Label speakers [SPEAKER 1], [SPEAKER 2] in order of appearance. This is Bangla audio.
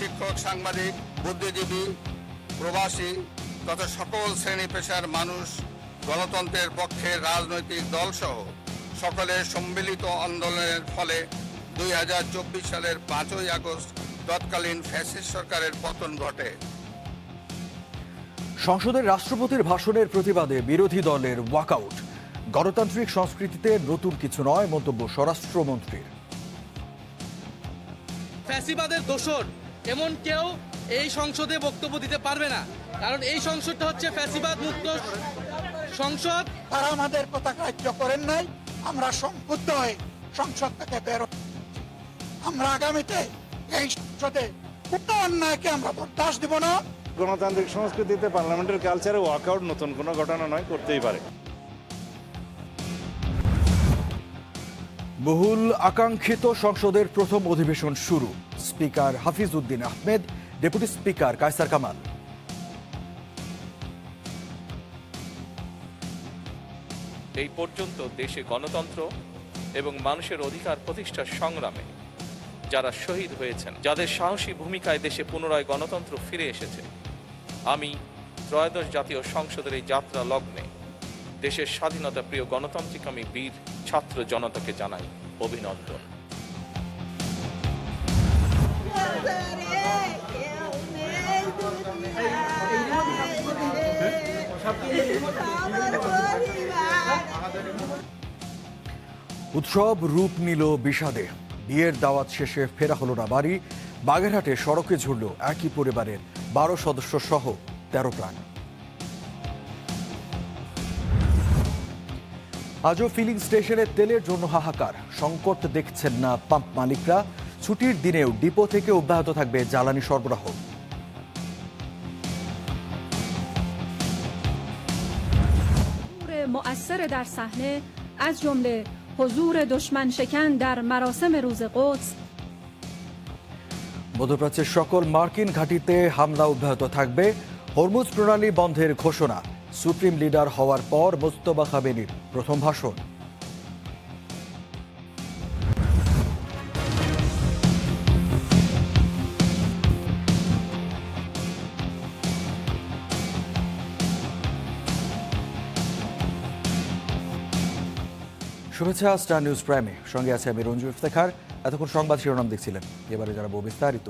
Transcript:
[SPEAKER 1] শিক্ষক, সাংবাদিক, বুদ্ধিজীবী, প্রবাসী তথা সকল শ্রেণী পেশার মানুষ গণতন্ত্রের পক্ষে রাজনৈতিক দলসহ সকলের সম্মিলিত আন্দোলনের ফলে 2024 সালের 5ই আগস্ট তৎকালীন ফ্যাসিস্ট সরকারের পতন ঘটে।
[SPEAKER 2] সংসদের রাষ্ট্রপতির ভাষণের প্রতিবাদে বিরোধী দলের ওয়াকআউট। গণতান্ত্রিক সংস্কৃতিতে নতুন কিছু নয় মন্তব্য স্বরাষ্ট্রমন্ত্রীর।
[SPEAKER 3] ফ্যাসিবাদের দোসর এমন কেউ এই সংসদে বক্তব্য দিতে পারবে না, কারণ এই সংসদটা হচ্ছে ফ্যাসিবাদ মুক্ত সংসদ।
[SPEAKER 4] তারা আমাদের পতাকা রাজ্য করেন নাই, আমরা সংক্ষুব্ধ হয়ে সংসদ থেকে বেরো। আমরা আগামীতে এই সংসদে কোনো অন্যায়কে আমরা বরদাস্ত দিব না।
[SPEAKER 5] গণতান্ত্রিক সংস্কৃতিতে পার্লামেন্টের কালচারে ওয়াকআউট নতুন কোনো ঘটনা নয়, করতেই পারে।
[SPEAKER 2] বহুল আকাঙ্ক্ষিত সংসদের প্রথম অধিবেশন শুরু। Speaker Hafiz Uddin Ahmed, deputy speaker Kaiser Kamal.
[SPEAKER 6] এই পর্যন্ত দেশে গণতন্ত্র এবং মানুষের অধিকার প্রতিষ্ঠার সংগ্রামে যারা শহীদ হয়েছেন, যাদের সাহসী ভূমিকায় দেশে পুনরায় গণতন্ত্র ফিরে এসেছে, আমি ত্রয়োদশ জাতীয় সংসদের এই যাত্রা লগ্নে দেশের স্বাধীনতা প্রিয় গণতান্ত্রিকামী বীর ছাত্র জনতাকে জানাই অভিনন্দন।
[SPEAKER 2] উৎসব রূপ নিল বিষাদে। বিয়ের দাওয়াত শেষে ফেরা হলো না বাড়ি। বাগেরহাটে সড়কে ঝুলল একই পরিবারের 12 সদস্য সহ 13 প্রাণ। আজও ফিলিং স্টেশনে তেলের জন্য হাহাকার। সংকট দেখছেন না পাম্প মালিকরা। ছুটির দিনেও ডিপো থেকে অব্যাহত থাকবে জ্বালানি সরবরাহ।
[SPEAKER 7] مؤثر در صحنه از جمله حضور دشمن شکن در مراسم روز قدس।
[SPEAKER 2] মধ্যপ্রাচ্যের সকল মার্কিন ঘাঁটিতে হামলা অব্যাহত থাকবে। হরমুজ প্রণালী বন্ধের ঘোষণা। সুপ্রিম লিডার হওয়ার পর মোস্তফা খামেনির প্রথম ভাষণ। শুভেচ্ছা স্টার নিউজ প্রাইমে, সঙ্গে আছে আমি রঞ্জু ইফতেখার। এতক্ষণ সংবাদ শিরোনাম দেখছিলেন, এবারে জানাবো বিস্তারিত।